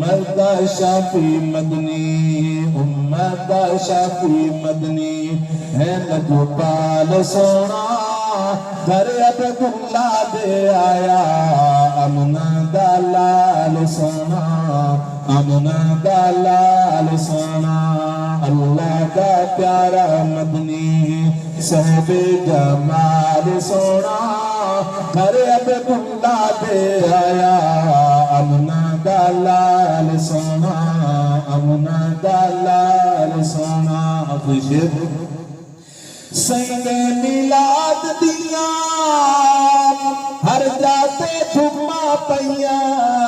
امت دا شافی مدنی امت دا شافی مدنی ہے لجپال سونا گھر عبداللہ دے آیا امنا دا لال سونا امنا دا لال سونا اللہ کا پیارا مدنی صاحب جمال سونا گھر عبداللہ دے آیا امنا دا لال سونا امنا دا لال سونا خوش سنگ میلاد دیاں ہر جاتے دھما پئیاں